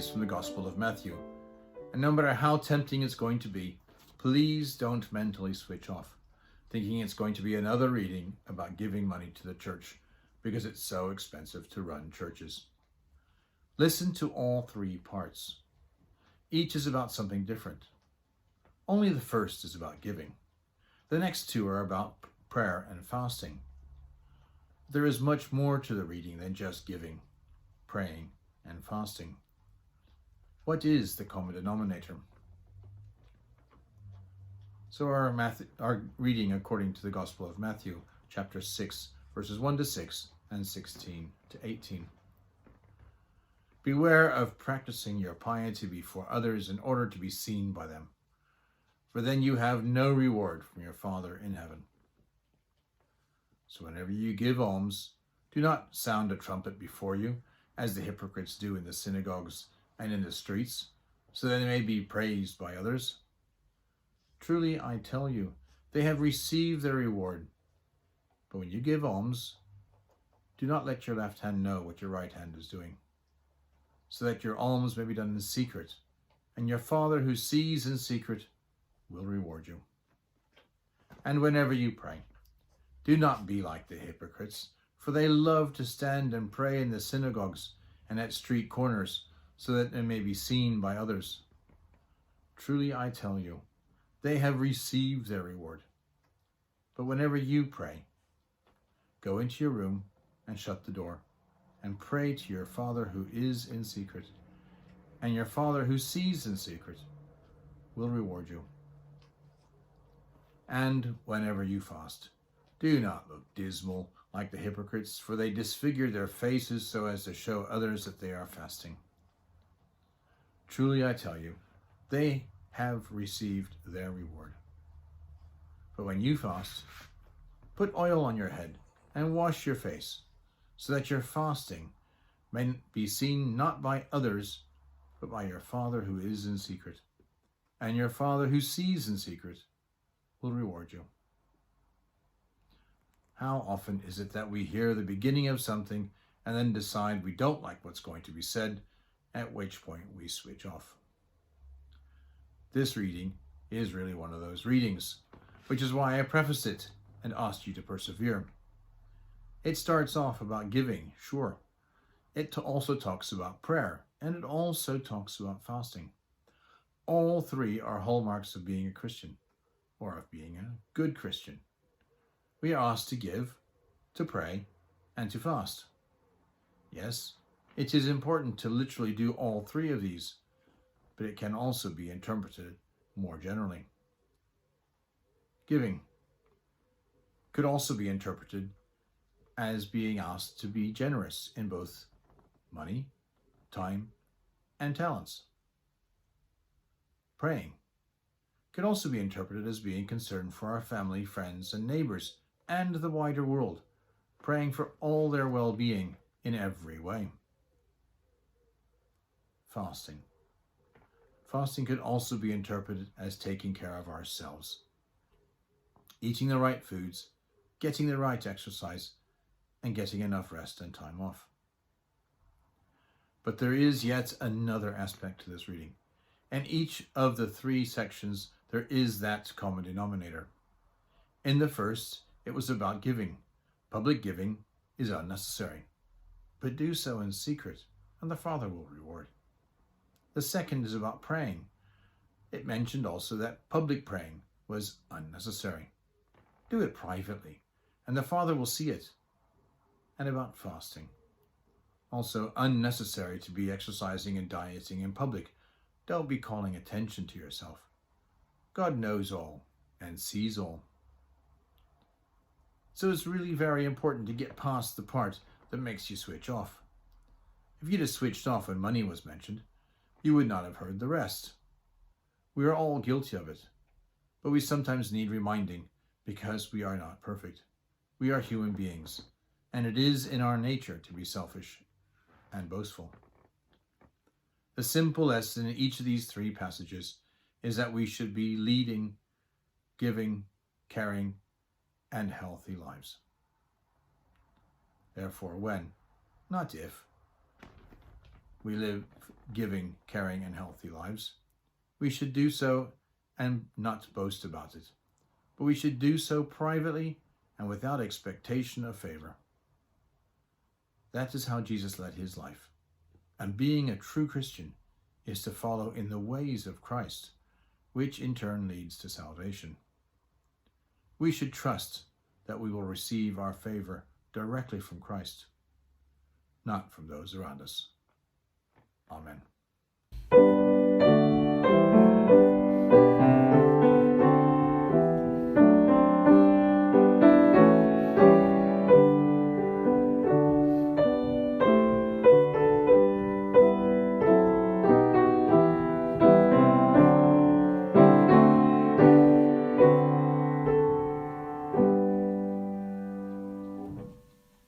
is from the Gospel of Matthew. And no matter how tempting it's going to be, please don't mentally switch off, thinking it's going to be another reading about giving money to the church because it's so expensive to run churches. Listen to all three parts. Each is about something different. Only the first is about giving. The next two are about prayer and fasting. There is much more to the reading than just giving, praying, and fasting. What is the common denominator? So our reading according to the Gospel of Matthew, chapter 6, verses 1 to 6 and 16 to 18. Beware of practicing your piety before others in order to be seen by them, for then you have no reward from your Father in heaven. So whenever you give alms, do not sound a trumpet before you, as the hypocrites do in the synagogues and in the streets, so that they may be praised by others. Truly, I tell you, they have received their reward. But when you give alms, do not let your left hand know what your right hand is doing, so that your alms may be done in secret, and your Father who sees in secret will reward you. And whenever you pray, do not be like the hypocrites, for they love to stand and pray in the synagogues and at street corners, so that they may be seen by others. Truly, I tell you, they have received their reward. But whenever you pray, go into your room and shut the door, and pray to your Father who is in secret, and your Father who sees in secret will reward you. And whenever you fast, do not look dismal like the hypocrites, for they disfigure their faces so as to show others that they are fasting. Truly I tell you, they have received their reward. But when you fast, put oil on your head and wash your face, so that your fasting may be seen not by others, but by your Father who is in secret. And your Father who sees in secret will reward you. How often is it that we hear the beginning of something and then decide we don't like what's going to be said, at which point we switch off? This reading is really one of those readings, which is why I prefaced it and asked you to persevere. It starts off about giving, sure. It also talks about prayer, and it also talks about fasting. All three are hallmarks of being a Christian, or of being a good Christian. We are asked to give, to pray, and to fast. Yes, it is important to literally do all three of these, but it can also be interpreted more generally. Giving could also be interpreted as being asked to be generous in both money, time, and talents. Praying could also be interpreted as being concerned for our family, friends, and neighbors, and the wider world, praying for all their well-being in every way. Fasting. Fasting could also be interpreted as taking care of ourselves, eating the right foods, getting the right exercise, and getting enough rest and time off. But there is yet another aspect to this reading. In each of the three sections, there is that common denominator. In the first, it was about giving. Public giving is unnecessary, but do so in secret, and the Father will reward. The second is about praying. It mentioned also that public praying was unnecessary. Do it privately, and the Father will see it. And about fasting. Also unnecessary to be exercising and dieting in public. Don't be calling attention to yourself. God knows all and sees all. So it's really very important to get past the part that makes you switch off. If you'd have switched off when money was mentioned, you would not have heard the rest. We are all guilty of it, but we sometimes need reminding because we are not perfect. We are human beings, and it is in our nature to be selfish and boastful. The simple lesson in each of these three passages is that we should be leading, giving, caring, and healthy lives. Therefore, when, not if, we live giving, caring, and healthy lives. We should do so and not boast about it, but we should do so privately and without expectation of favor. That is how Jesus led his life. And being a true Christian is to follow in the ways of Christ, which in turn leads to salvation. We should trust that we will receive our favor directly from Christ, not from those around us. Amen.